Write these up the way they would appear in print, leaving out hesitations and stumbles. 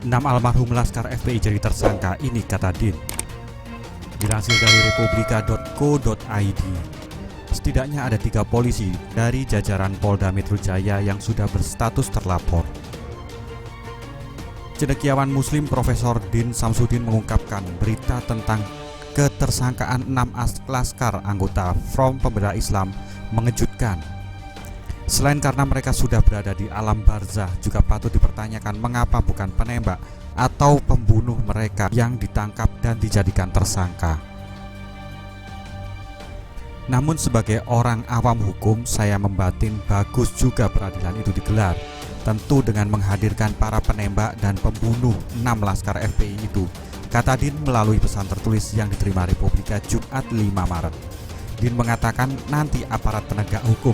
6 almarhum Laskar FPI jadi tersangka, ini kata Din. Dilansir dari republika.co.id, setidaknya ada 3 polisi dari jajaran Polda Metro Jaya yang sudah berstatus terlapor. Cendekiawan Muslim Profesor Din Samsudin mengungkapkan berita tentang ketersangkaan 6 laskar anggota Front Pembela Islam mengejutkan. Selain karena mereka sudah berada di alam barzah, juga patut dipertanyakan mengapa bukan penembak atau pembunuh mereka yang ditangkap dan dijadikan tersangka. Namun sebagai orang awam hukum, saya membatin bagus juga peradilan itu digelar, tentu dengan menghadirkan para penembak dan pembunuh 6 laskar FPI itu, kata Din melalui pesan tertulis yang diterima Republika Jumat 5 Maret. Din mengatakan nanti aparat penegak hukum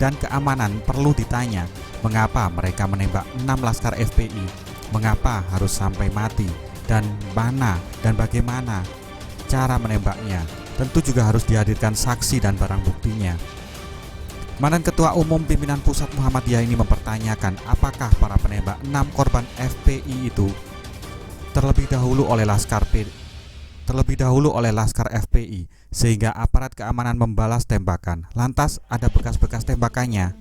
dan keamanan perlu ditanya mengapa mereka menembak 6 laskar FPI, mengapa harus sampai mati, dan mana dan bagaimana cara menembaknya. Tentu juga harus dihadirkan saksi dan barang buktinya. Mantan Ketua Umum Pimpinan Pusat Muhammadiyah ini mempertanyakan apakah para penembak 6 korban FPI itu terlebih dahulu oleh Laskar FPI, sehingga aparat keamanan membalas tembakan. Lantas ada bekas-bekas tembakannya.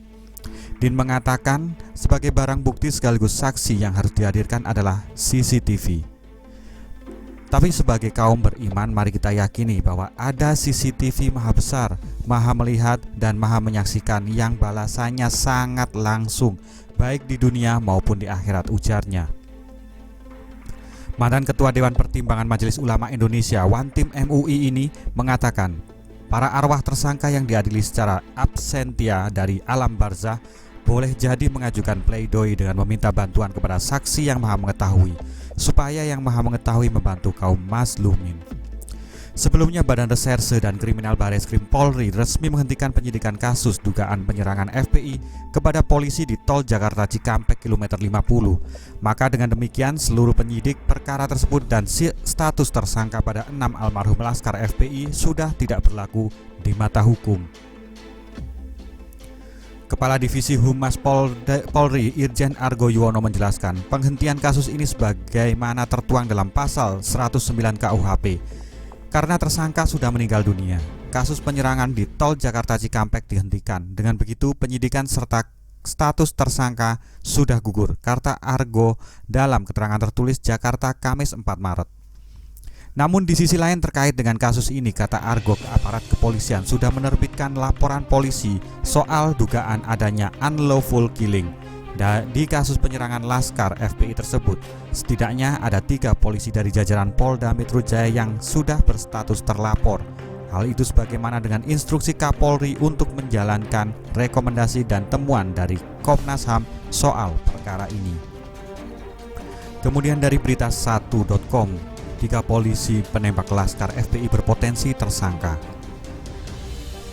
Din mengatakan sebagai barang bukti sekaligus saksi yang harus dihadirkan adalah CCTV. Tapi sebagai kaum beriman, mari kita yakini bahwa ada CCTV maha besar, maha melihat dan maha menyaksikan yang balasannya sangat langsung, baik di dunia maupun di akhirat, ujarnya. Mantan Ketua Dewan Pertimbangan Majelis Ulama Indonesia Wantim MUI ini mengatakan para arwah tersangka yang diadili secara absentia dari alam barzah boleh jadi mengajukan pledoi dengan meminta bantuan kepada saksi yang maha mengetahui, supaya yang maha mengetahui membantu kaum mazlumin. Sebelumnya Badan Reserse dan Kriminal Bareskrim Polri resmi menghentikan penyidikan kasus dugaan penyerangan FPI kepada polisi di Tol Jakarta Cikampek kilometer 50. Maka dengan demikian seluruh penyidik perkara tersebut dan status tersangka pada 6 almarhum laskar FPI sudah tidak berlaku di mata hukum. Kepala Divisi Humas Polri Irjen Argo Yuwono menjelaskan penghentian kasus ini sebagaimana tertuang dalam pasal 109 KUHP. Karena tersangka sudah meninggal dunia, kasus penyerangan di Tol Jakarta Cikampek dihentikan. Dengan begitu penyidikan serta status tersangka sudah gugur, kata Argo dalam keterangan tertulis Jakarta Kamis 4 Maret. Namun di sisi lain terkait dengan kasus ini, kata Argo, aparat kepolisian sudah menerbitkan laporan polisi soal dugaan adanya unlawful killing. Di kasus penyerangan laskar FPI tersebut, setidaknya ada 3 polisi dari jajaran Polda Metro Jaya yang sudah berstatus terlapor. Hal itu sebagaimana dengan instruksi Kapolri untuk menjalankan rekomendasi dan temuan dari Komnas HAM soal perkara ini. Kemudian dari berita 1.com, 3 polisi penembak laskar FPI berpotensi tersangka.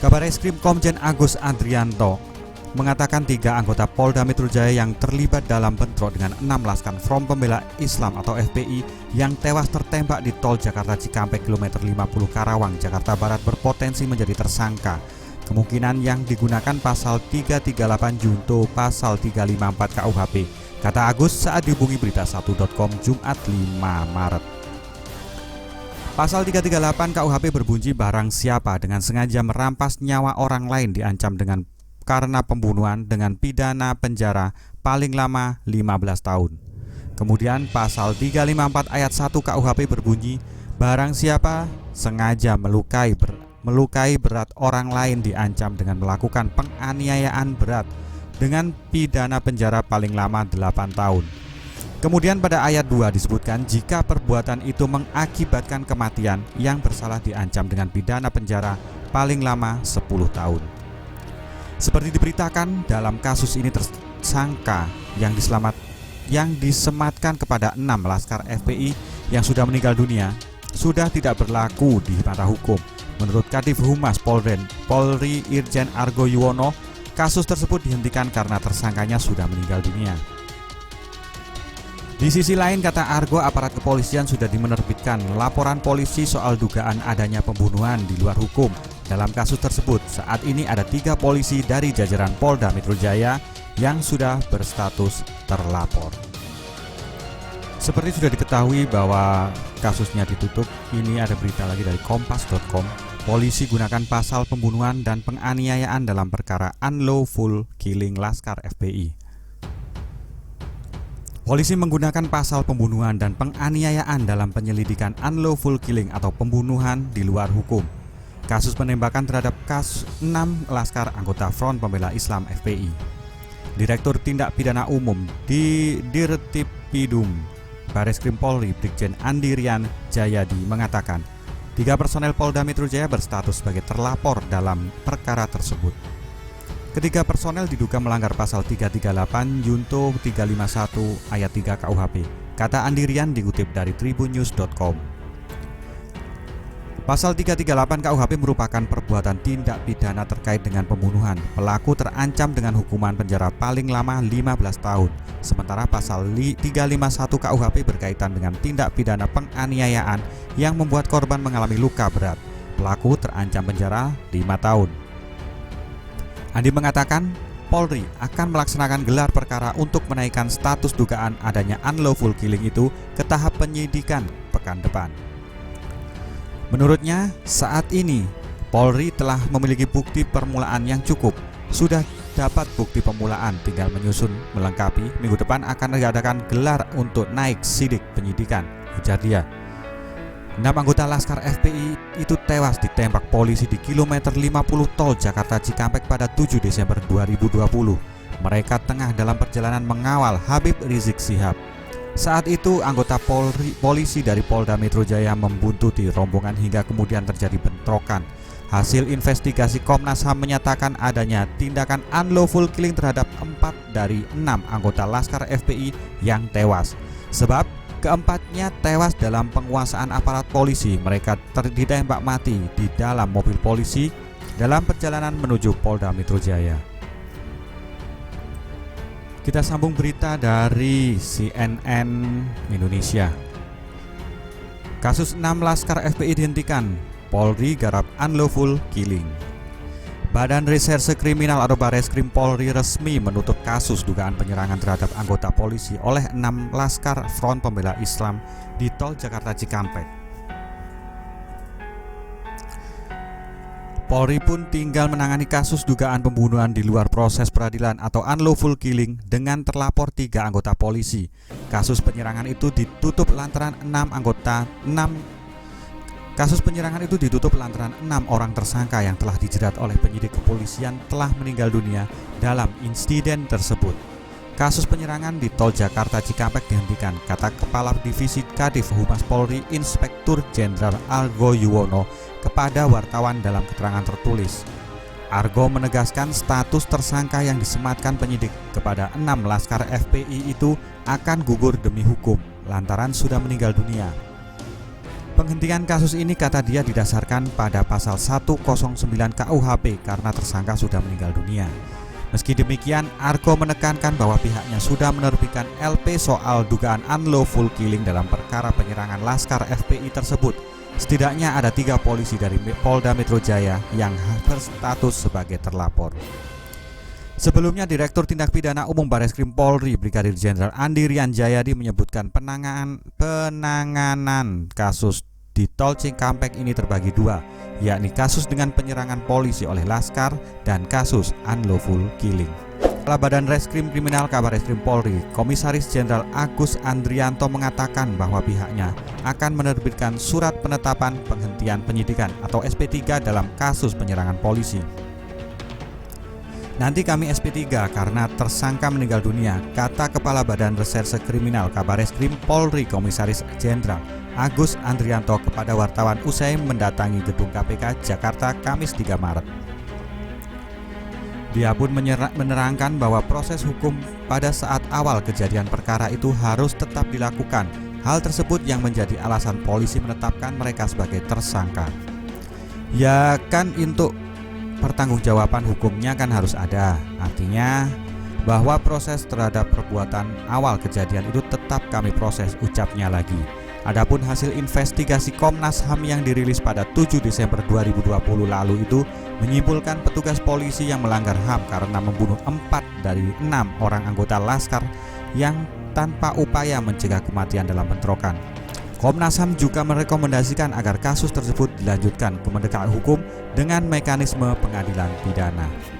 Kabareskrim Komjen Agus Andrianto mengatakan 3 anggota Polda Metro Jaya yang terlibat dalam bentrok dengan 6 laskar Front Pembela Islam atau FPI yang tewas tertembak di Tol Jakarta Cikampek kilometer 50 Karawang, Jakarta Barat berpotensi menjadi tersangka. Kemungkinan yang digunakan pasal 338 junto pasal 354 KUHP, kata Agus saat dihubungi berita 1.com Jumat 5 Maret. Pasal 338 KUHP berbunyi barang siapa dengan sengaja merampas nyawa orang lain diancam dengan karena pembunuhan dengan pidana penjara paling lama 15 tahun. Kemudian pasal 354 ayat 1 KUHP berbunyi barang siapa sengaja melukai berat orang lain diancam dengan melakukan penganiayaan berat dengan pidana penjara paling lama 8 tahun. Kemudian pada ayat 2 disebutkan jika perbuatan itu mengakibatkan kematian, yang bersalah diancam dengan pidana penjara paling lama 10 tahun. Seperti diberitakan dalam kasus ini, tersangka yang disematkan kepada 6 laskar FPI yang sudah meninggal dunia sudah tidak berlaku di mata hukum. Menurut Kadif Humas Polri Irjen Argo Yuwono, kasus tersebut dihentikan karena tersangkanya sudah meninggal dunia. Di sisi lain, kata Argo, aparat kepolisian sudah menerbitkan laporan polisi soal dugaan adanya pembunuhan di luar hukum. Dalam kasus tersebut, saat ini ada 3 polisi dari jajaran Polda Metro Jaya yang sudah berstatus terlapor. Seperti sudah diketahui bahwa kasusnya ditutup, ini ada berita lagi dari kompas.com. Polisi gunakan pasal pembunuhan dan penganiayaan dalam perkara unlawful killing Laskar FPI. Polisi menggunakan pasal pembunuhan dan penganiayaan dalam penyelidikan unlawful killing atau pembunuhan di luar hukum. Kasus penembakan terhadap 6 Laskar anggota Front Pembela Islam FPI. Direktur Tindak Pidana Umum di Dirtipidum Bareskrim Polri Brigjen Andi Rian Jayadi mengatakan 3 personel Polda Metro Jaya berstatus sebagai terlapor dalam perkara tersebut. Ketiga personel diduga melanggar pasal 338 Junto 351 ayat 3 KUHP, kata Andi Rian dikutip dari tribunnews.com. Pasal 338 KUHP merupakan perbuatan tindak pidana terkait dengan pembunuhan. Pelaku terancam dengan hukuman penjara paling lama 15 tahun. Sementara pasal 351 KUHP berkaitan dengan tindak pidana penganiayaan yang membuat korban mengalami luka berat. Pelaku terancam penjara 5 tahun. Andi mengatakan Polri akan melaksanakan gelar perkara untuk menaikkan status dugaan adanya unlawful killing itu ke tahap penyidikan pekan depan. Menurutnya, saat ini Polri telah memiliki bukti permulaan yang cukup. Sudah dapat bukti permulaan, tinggal menyusun melengkapi. Minggu depan akan diadakan gelar untuk naik sidik penyidikan, ujar dia. 6 anggota Laskar FPI itu tewas ditembak polisi di kilometer 50 tol Jakarta Cikampek pada 7 Desember 2020. Mereka tengah dalam perjalanan mengawal Habib Rizik Syihab. Saat itu anggota polisi dari Polda Metro Jaya membuntuti rombongan hingga kemudian terjadi bentrokan. Hasil investigasi Komnas HAM menyatakan adanya tindakan unlawful killing terhadap 4 dari 6 anggota Laskar FPI yang tewas. Sebab keempatnya tewas dalam penguasaan aparat polisi. Mereka ditembak mati di dalam mobil polisi dalam perjalanan menuju Polda Metro Jaya. Kita sambung berita dari CNN Indonesia. Kasus 6 Laskar FPI dihentikan, Polri garap unlawful killing. Badan Reserse Kriminal atau Bareskrim Polri resmi menutup kasus dugaan penyerangan terhadap anggota polisi oleh 6 Laskar Front Pembela Islam di tol Jakarta Cikampek. Polri pun tinggal menangani kasus dugaan pembunuhan di luar proses peradilan atau unlawful killing dengan terlapor 3 anggota polisi. Kasus penyerangan itu ditutup lantaran 6 orang tersangka yang telah dijerat oleh penyidik kepolisian telah meninggal dunia dalam insiden tersebut. Kasus penyerangan di tol Jakarta Cikampek dihentikan, kata Kepala Divisi Kadif Humas Polri Inspektur Jenderal Argo Yuwono kepada wartawan dalam keterangan tertulis. Argo menegaskan status tersangka yang disematkan penyidik kepada 6 Laskar FPI itu akan gugur demi hukum lantaran sudah meninggal dunia. Penghentian kasus ini, kata dia, didasarkan pada pasal 109 KUHP karena tersangka sudah meninggal dunia. Meski demikian, Argo menekankan bahwa pihaknya sudah menerbitkan LP soal dugaan unlawful killing dalam perkara penyerangan Laskar FPI tersebut. Setidaknya ada 3 polisi dari Polda Metro Jaya yang berstatus sebagai terlapor. Sebelumnya, Direktur Tindak Pidana Umum Bareskrim Polri Brigadir Jenderal Andi Rian Jayadi menyebutkan penanganan kasus di tol Cikampek ini terbagi 2, yakni kasus dengan penyerangan polisi oleh Laskar dan kasus unlawful killing. Kepala Badan Reskrim Kriminal Kabareskrim Polri, Komisaris Jenderal Agus Andrianto mengatakan bahwa pihaknya akan menerbitkan surat penetapan penghentian penyidikan atau SP3 dalam kasus penyerangan polisi. Nanti kami SP3 karena tersangka meninggal dunia, kata Kepala Badan Reserse Kriminal Kabareskrim Polri Komisaris Jenderal Agus Andrianto kepada wartawan usai mendatangi gedung KPK Jakarta Kamis 3 Maret. Dia pun menerangkan bahwa proses hukum pada saat awal kejadian perkara itu harus tetap dilakukan. Hal tersebut yang menjadi alasan polisi menetapkan mereka sebagai tersangka. Ya kan, untuk pertanggungjawaban hukumnya kan harus ada. Artinya bahwa proses terhadap perbuatan awal kejadian itu tetap kami proses, ucapnya lagi. Adapun hasil investigasi Komnas HAM yang dirilis pada 7 Desember 2020 lalu itu menyimpulkan petugas polisi yang melanggar HAM karena membunuh 4 dari 6 orang anggota Laskar yang tanpa upaya mencegah kematian dalam bentrokan. Komnas HAM juga merekomendasikan agar kasus tersebut dilanjutkan ke penegakan hukum dengan mekanisme pengadilan pidana.